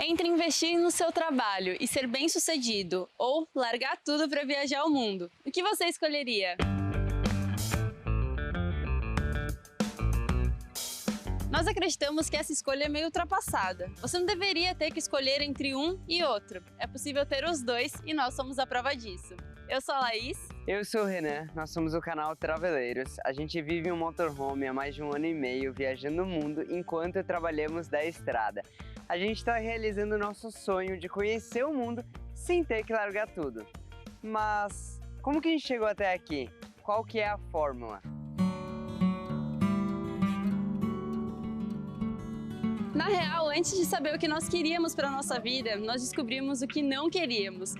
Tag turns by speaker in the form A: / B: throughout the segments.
A: Entre investir no seu trabalho e ser bem-sucedido ou largar tudo para viajar o mundo, o que você escolheria? Nós acreditamos que essa escolha é meio ultrapassada. Você não deveria ter que escolher entre um e outro. É possível ter os dois e nós somos a prova disso. Eu sou a Laís.
B: Eu sou o Renan, nós somos o canal Traveleiros. A gente vive em um motorhome há mais de 1 ano e meio, viajando o mundo enquanto trabalhamos da estrada. A gente está realizando o nosso sonho de conhecer o mundo sem ter que largar tudo. Mas como que a gente chegou até aqui? Qual que é a fórmula?
A: Na real, antes de saber o que nós queríamos para a nossa vida, nós descobrimos o que não queríamos.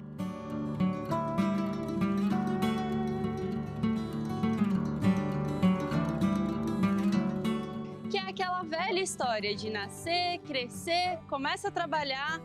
A: Que é aquela velha história de nascer, crescer, começa a trabalhar,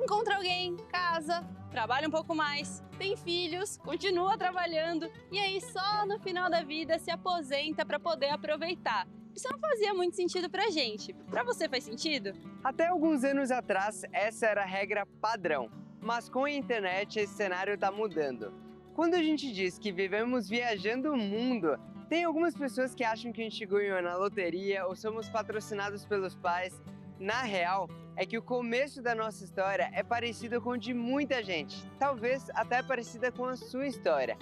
A: encontra alguém, casa, trabalha um pouco mais, tem filhos, continua trabalhando e aí só no final da vida se aposenta para poder aproveitar. Isso não fazia muito sentido pra gente. Pra você faz sentido?
B: Até alguns anos atrás, essa era a regra padrão. Mas com a internet, esse cenário está mudando. Quando a gente diz que vivemos viajando o mundo, tem algumas pessoas que acham que a gente ganhou na loteria ou somos patrocinados pelos pais. Na real, é que o começo da nossa história é parecido com o de muita gente. Talvez até parecida com a sua história.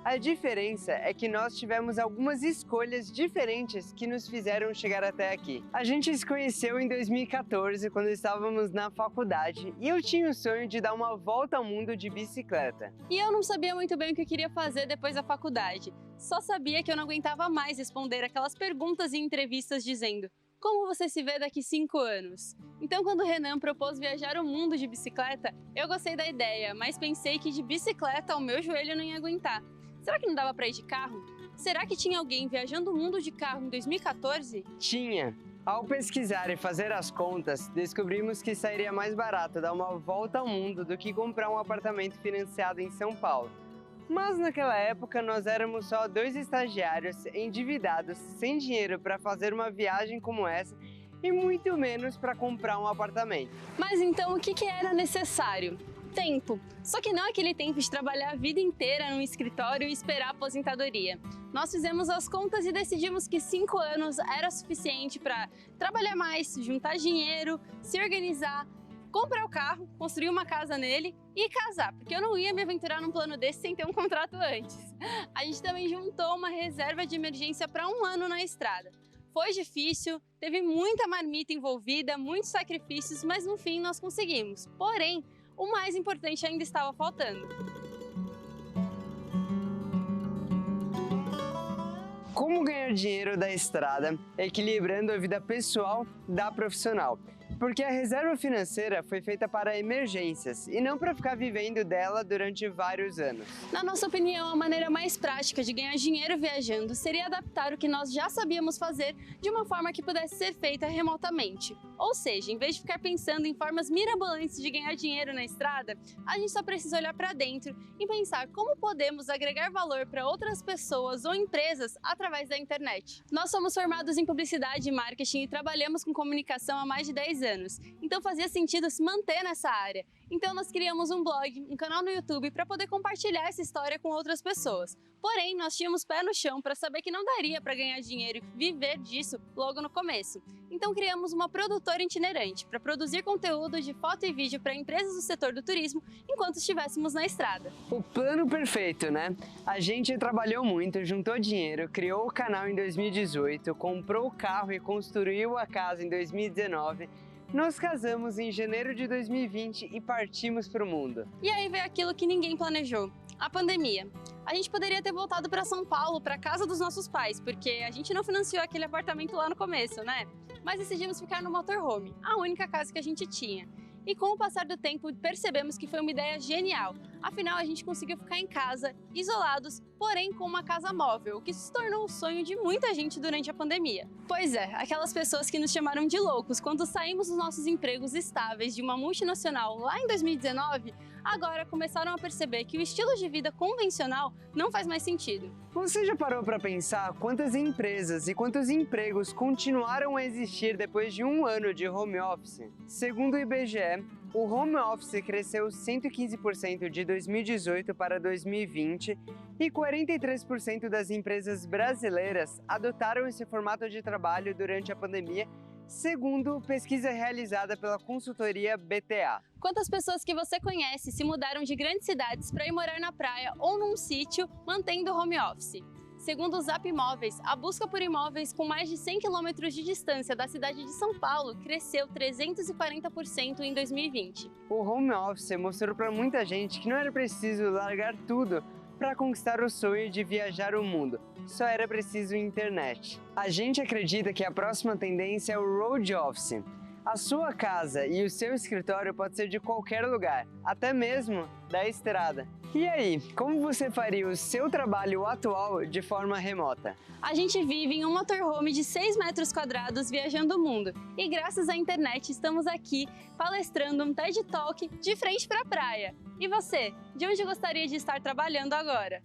B: A diferença é que nós tivemos algumas escolhas diferentes que nos fizeram chegar até aqui. A gente se conheceu em 2014, quando estávamos na faculdade, e eu tinha o sonho de dar uma volta ao mundo de bicicleta.
A: E eu não sabia muito bem o que eu queria fazer depois da faculdade. Só sabia que eu não aguentava mais responder aquelas perguntas em entrevistas dizendo: como você se vê daqui 5 anos? Então, quando o Renan propôs viajar o mundo de bicicleta, eu gostei da ideia, mas pensei que de bicicleta o meu joelho não ia aguentar. Será que não dava para ir de carro? Será que tinha alguém viajando o mundo de carro em 2014?
B: Tinha! Ao pesquisar e fazer as contas, descobrimos que sairia mais barato dar uma volta ao mundo do que comprar um apartamento financiado em São Paulo. Mas naquela época nós éramos só 2 estagiários endividados, sem dinheiro para fazer uma viagem como essa e muito menos para comprar um apartamento.
A: Mas então o que era necessário? Tempo. Só que não aquele tempo de trabalhar a vida inteira num escritório e esperar a aposentadoria. Nós fizemos as contas e decidimos que 5 anos era suficiente para trabalhar mais, juntar dinheiro, se organizar, comprar o carro, construir uma casa nele e casar, porque eu não ia me aventurar num plano desse sem ter um contrato antes. A gente também juntou uma reserva de emergência para 1 ano na estrada. Foi difícil, teve muita marmita envolvida, muitos sacrifícios, mas no fim nós conseguimos. Porém, o mais importante ainda estava faltando.
B: Como ganhar dinheiro da estrada, equilibrando a vida pessoal da profissional? Porque a reserva financeira foi feita para emergências e não para ficar vivendo dela durante vários anos.
A: Na nossa opinião, a maneira mais prática de ganhar dinheiro viajando seria adaptar o que nós já sabíamos fazer de uma forma que pudesse ser feita remotamente. Ou seja, em vez de ficar pensando em formas mirabolantes de ganhar dinheiro na estrada, a gente só precisa olhar para dentro e pensar como podemos agregar valor para outras pessoas ou empresas através da internet. Nós somos formados em publicidade e marketing e trabalhamos com comunicação há mais de 10 anos, então fazia sentido se manter nessa área. Então nós criamos um blog, um canal no YouTube para poder compartilhar essa história com outras pessoas. Porém, nós tínhamos pé no chão para saber que não daria para ganhar dinheiro e viver disso logo no começo. Então criamos uma produtora itinerante para produzir conteúdo de foto e vídeo para empresas do setor do turismo enquanto estivéssemos na estrada.
B: O plano perfeito, né? A gente trabalhou muito, juntou dinheiro, criou o canal em 2018, comprou o carro e construiu a casa em 2019. Nos casamos em janeiro de 2020 e partimos para o mundo.
A: E aí veio aquilo que ninguém planejou, a pandemia. A gente poderia ter voltado para São Paulo, para casa dos nossos pais, porque a gente não financiou aquele apartamento lá no começo, né? Mas decidimos ficar no motorhome, a única casa que a gente tinha. E com o passar do tempo, percebemos que foi uma ideia genial. Afinal, a gente conseguiu ficar em casa, isolados, porém com uma casa móvel, o que se tornou o sonho de muita gente durante a pandemia. Pois é, aquelas pessoas que nos chamaram de loucos quando saímos dos nossos empregos estáveis de uma multinacional lá em 2019, agora começaram a perceber que o estilo de vida convencional não faz mais sentido.
B: Você já parou para pensar quantas empresas e quantos empregos continuaram a existir depois de 1 ano de home office? Segundo o IBGE, O home office cresceu 115% de 2018 para 2020 e 43% das empresas brasileiras adotaram esse formato de trabalho durante a pandemia, segundo pesquisa realizada pela consultoria BTA.
A: Quantas pessoas que você conhece se mudaram de grandes cidades para ir morar na praia ou num sítio, mantendo o home office? Segundo o Zap Imóveis, a busca por imóveis com mais de 100 km de distância da cidade de São Paulo cresceu 340% em 2020.
B: O home office mostrou para muita gente que não era preciso largar tudo para conquistar o sonho de viajar o mundo, só era preciso internet. A gente acredita que a próxima tendência é o road office. A sua casa e o seu escritório pode ser de qualquer lugar, até mesmo da estrada. E aí, como você faria o seu trabalho atual de forma remota?
A: A gente vive em um motorhome de 6 metros quadrados viajando o mundo e graças à internet estamos aqui palestrando um TED Talk de frente para a praia. E você, de onde gostaria de estar trabalhando agora?